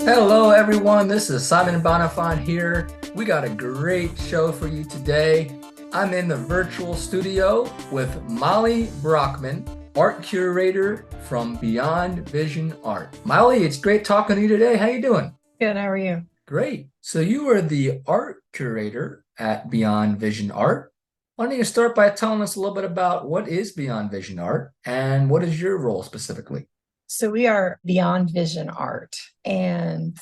Hello, everyone. This is Simon Bonenfant here. We got a great show for you today. I'm in the virtual studio with Molly Brockman, art curator from Beyond Vision Art. Molly, it's great talking to you today. How you doing? Good, how are you? Great. So you are the art curator at Beyond Vision Art. Why don't you start by telling us a little bit about what is Beyond Vision Art and what is your role specifically? So we are Beyond Vision Art, and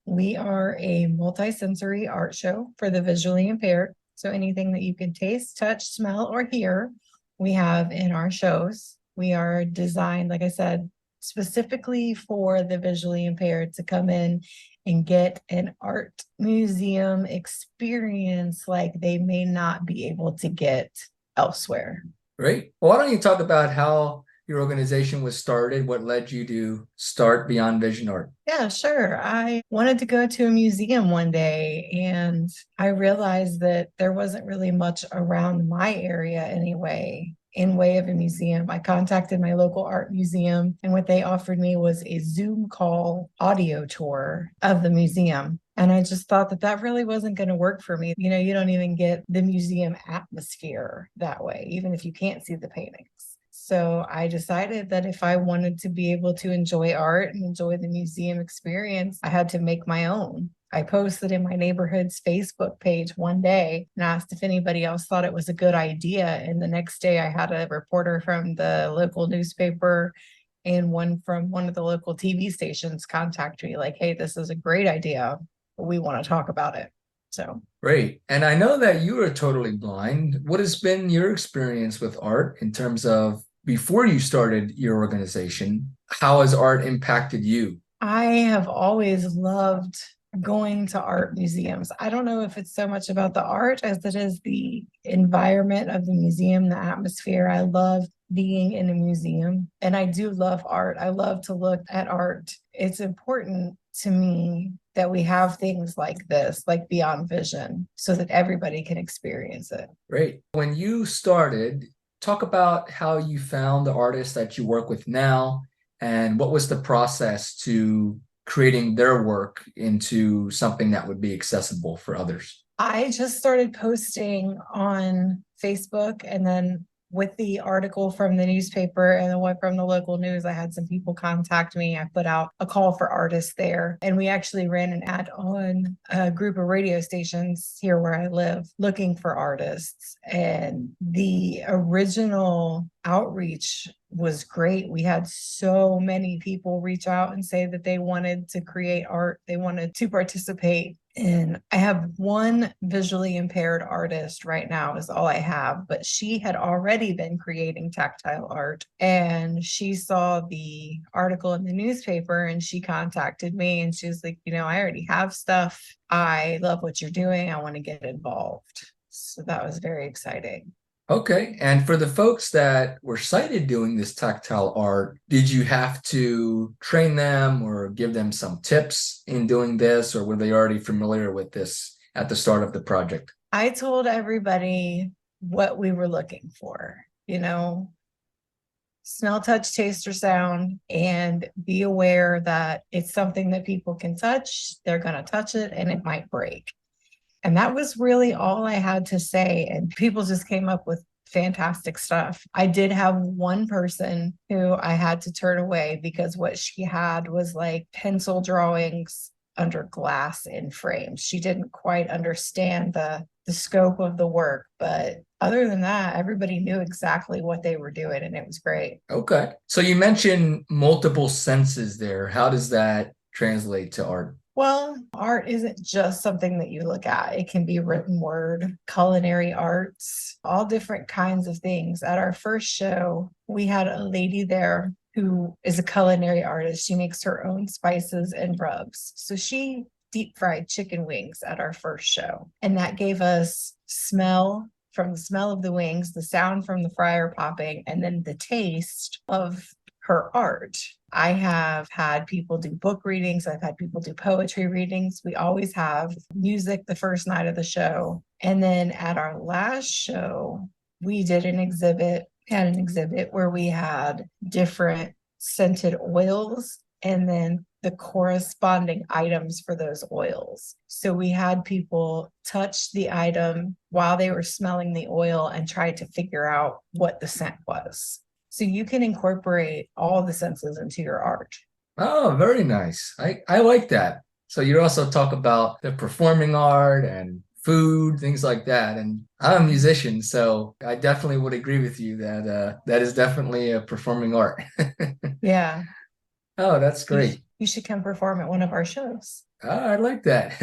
we are a multi-sensory art show for the visually impaired. So anything that you can taste, touch, smell, or hear, we have in our shows. We are designed, like I said, specifically for the visually impaired to come in and get an art museum experience like they may not be able to get elsewhere. Great. Well, why don't you talk about how your organization was started? What led you to start Beyond Vision Art? Yeah, sure. I wanted to go to a museum one day, and I realized that there wasn't really much around my area anyway in way of a museum. I contacted my local art museum, and what they offered me was a Zoom call audio tour of the museum. And I just thought that that really wasn't going to work for me. You don't even get the museum atmosphere that way, even if you can't see the paintings. So I decided that if I wanted to be able to enjoy art and enjoy the museum experience, I had to make my own. I posted in my neighborhood's Facebook page one day and asked if anybody else thought it was a good idea. And the next day, I had a reporter from the local newspaper and one from one of the local TV stations contact me like, hey, this is a great idea. We want to talk about it. So Great. And I know that you are totally blind. What has been your experience with art in terms of before you started your organization? How has art impacted you? I have always loved going to art museums. I don't know if it's so much about the art as it is the environment of the museum, the atmosphere. I love being in a museum, and I do love art. I love to look at art. It's important to me that we have things like this, like Beyond Vision, so that everybody can experience it. Great. When you started, talk about how you found the artists that you work with now and what was the process to creating their work into something that would be accessible for others. I just started posting on Facebook, and then with the article from the newspaper and the one from the local news, I had some people contact me. I put out a call for artists there, and we actually ran an ad on a group of radio stations here where I live looking for artists. And the original outreach was great. We had so many people reach out and say that they wanted to create art, they wanted to participate. And I have one visually impaired artist right now, is all I have, but she had already been creating tactile art. And she saw the article in the newspaper and she contacted me and she was like, I already have stuff. I love what you're doing. I want to get involved. So that was very exciting. Okay. And for the folks that were sighted doing this tactile art, did you have to train them or give them some tips in doing this, or were they already familiar with this at the start of the project? I told everybody what we were looking for, smell, touch, taste, or sound, and be aware that it's something that people can touch. They're going to touch it and it might break. And that was really all I had to say. And people just came up with fantastic stuff. I did have one person who I had to turn away because what she had was like pencil drawings under glass in frames. She didn't quite understand the scope of the work. But other than that, everybody knew exactly what they were doing, and it was great. Okay. So you mentioned multiple senses there. How does that translate to art? Well, art isn't just something that you look at. It can be written word, culinary arts, all different kinds of things. At our first show, we had a lady there who is a culinary artist. She makes her own spices and rubs. So she deep fried chicken wings at our first show. And that gave us smell from the smell of the wings, the sound from the fryer popping, and then the taste of her art. I have had people do book readings. I've had people do poetry readings. We always have music the first night of the show. And then at our last show, we did had an exhibit where we had different scented oils and then the corresponding items for those oils. So we had people touch the item while they were smelling the oil and try to figure out what the scent was. So you can incorporate all the senses into your art. Oh, very nice. I like that. So you also talk about the performing art and food, things like that. And I'm a musician, so I definitely would agree with you that that is definitely a performing art. Yeah. Oh, that's great. You should come perform at one of our shows. I like that.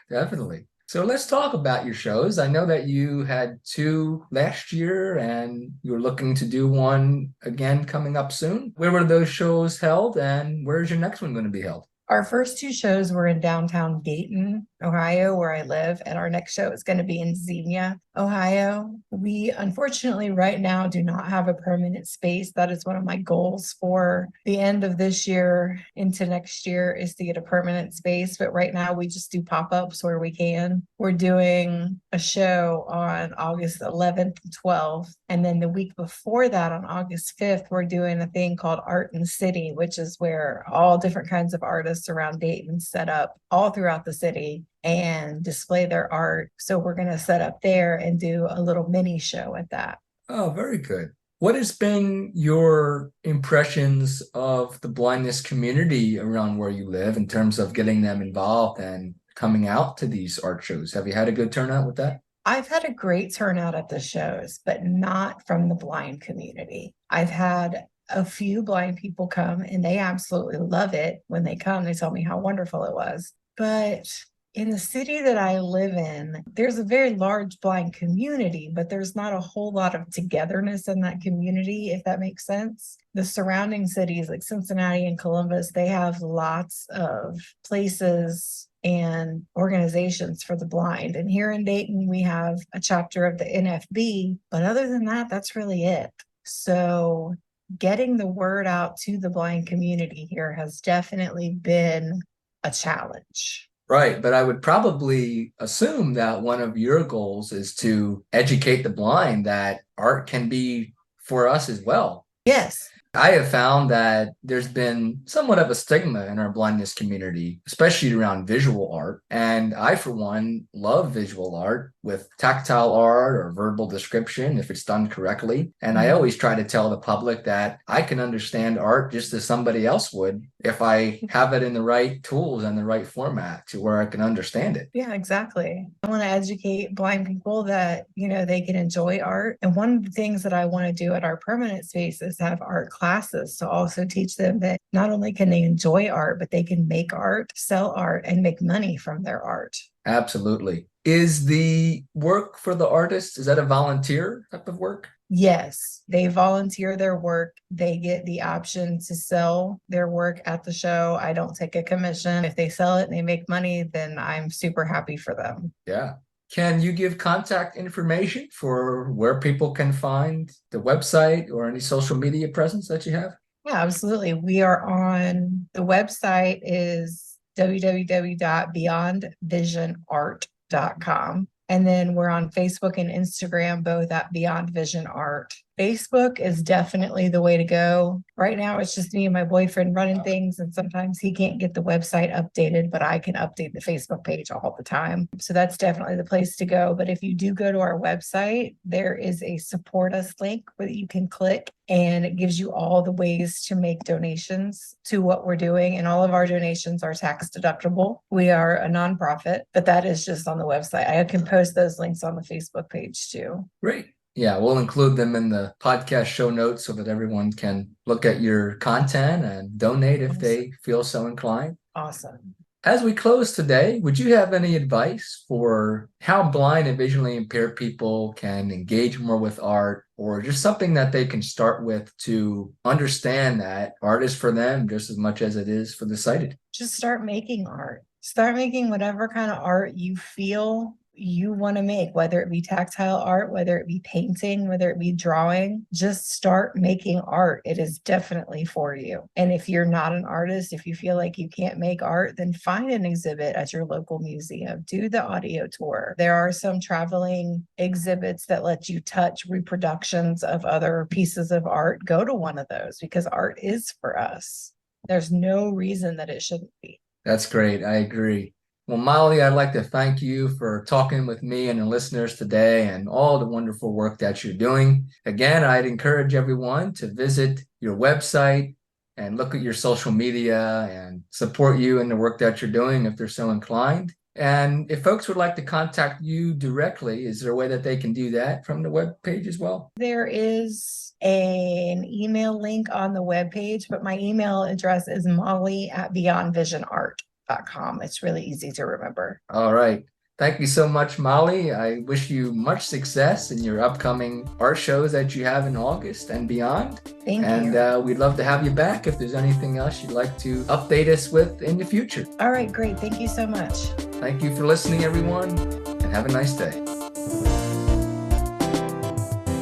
Definitely. So let's talk about your shows. I know that you had two last year and you're looking to do one again coming up soon. Where were those shows held and where's your next one going to be held? Our first two shows were in downtown Dayton, Ohio, where I live, and our next show is going to be in Xenia, Ohio. We unfortunately right now do not have a permanent space. That is one of my goals for the end of this year into next year is to get a permanent space. But right now we just do pop-ups where we can. We're doing a show on August 11th and 12th. And then the week before that, on August 5th, we're doing a thing called Art in the City, which is where all different kinds of artists around Dayton set up all throughout the city and display their art. So we're going to set up there and do a little mini show at that. Oh, very good. What has been your impressions of the blindness community around where you live in terms of getting them involved and coming out to these art shows? Have you had a good turnout with that? I've had a great turnout at the shows, but not from the blind community. I've had a few blind people come and they absolutely love it. When they come, they tell me how wonderful it was. But in the city that I live in, there's a very large blind community, but there's not a whole lot of togetherness in that community, if that makes sense. The surrounding cities like Cincinnati and Columbus, they have lots of places and organizations for the blind. And here in Dayton, we have a chapter of the NFB, but other than that, that's really it. So getting the word out to the blind community here has definitely been a challenge. Right, but I would probably assume that one of your goals is to educate the blind that art can be for us as well. Yes. I have found that there's been somewhat of a stigma in our blindness community, especially around visual art. And I, for one, love visual art with tactile art or verbal description if it's done correctly. And I always try to tell the public that I can understand art just as somebody else would if I have it in the right tools and the right format to where I can understand it. Yeah, exactly. I want to educate blind people that, they can enjoy art. And one of the things that I want to do at our permanent space is have art classes to also teach them that not only can they enjoy art, but they can make art, sell art, and make money from their art. Absolutely. Is the work for the artist, is that a volunteer type of work? Yes, they volunteer their work. They get the option to sell their work at the show. I don't take a commission. If they sell it and they make money, then I'm super happy for them. Yeah. Can you give contact information for where people can find the website or any social media presence that you have? Yeah, absolutely. We are on the website is www.beyondvisionart.com. And then we're on Facebook and Instagram, both at Beyond Vision Art. Facebook is definitely the way to go. Right now, it's just me and my boyfriend running things, and sometimes he can't get the website updated, but I can update the Facebook page all the time. So that's definitely the place to go. But if you do go to our website, there is a support us link where you can click, and it gives you all the ways to make donations to what we're doing. And all of our donations are tax deductible. We are a nonprofit, but that is just on the website. I can post those links on the Facebook page too. Great. Yeah, we'll include them in the podcast show notes so that everyone can look at your content and donate if they feel so inclined. Awesome. As we close today, would you have any advice for how blind and visually impaired people can engage more with art, or just something that they can start with to understand that art is for them just as much as it is for the sighted? Just start making art. Start making whatever kind of art you feel you want to make, whether it be tactile art, whether it be painting, whether it be drawing. Just start making art. It is definitely for you. And if you're not an artist, if you feel like you can't make art, then find an exhibit at your local museum. Do the audio tour. There are some traveling exhibits that let you touch reproductions of other pieces of art. Go to one of those because art is for us. there's no reason that it shouldn't be. That's great. I agree. Well, Molly, I'd like to thank you for talking with me and the listeners today and all the wonderful work that you're doing. Again, I'd encourage everyone to visit your website and look at your social media and support you in the work that you're doing if they're so inclined. And if folks would like to contact you directly, is there a way that they can do that from the web page as well? There is an email link on the webpage, but my email address is molly@beyondvisionart.com. It's really easy to remember. All right. Thank you so much, Molly. I wish you much success in your upcoming art shows that you have in August and beyond. Thank you. And we'd love to have you back if there's anything else you'd like to update us with in the future. All right, great. Thank you so much. Thank you for listening, everyone, and have a nice day.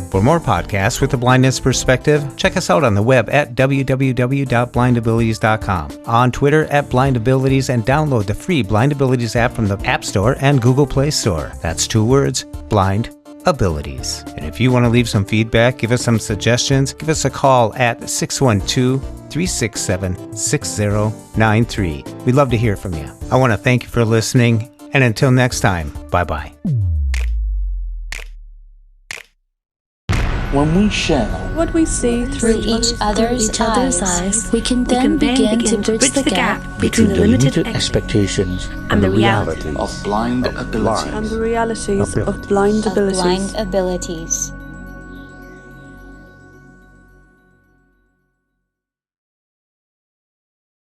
For more podcasts with a blindness perspective, check us out on the web at www.blindabilities.com, on Twitter at blindabilities, and download the free Blind Abilities app from the App Store and Google Play Store. That's 2 words, Blind Abilities. And if you want to leave some feedback, give us some suggestions, give us a call at 612-367-6093. We'd love to hear from you. I want to thank you for listening, and until next time, bye-bye. When we share what we see through each other's eyes, we can then begin to bridge the gap between the limited expectations and the reality of blind abilities. And the realities of blind abilities.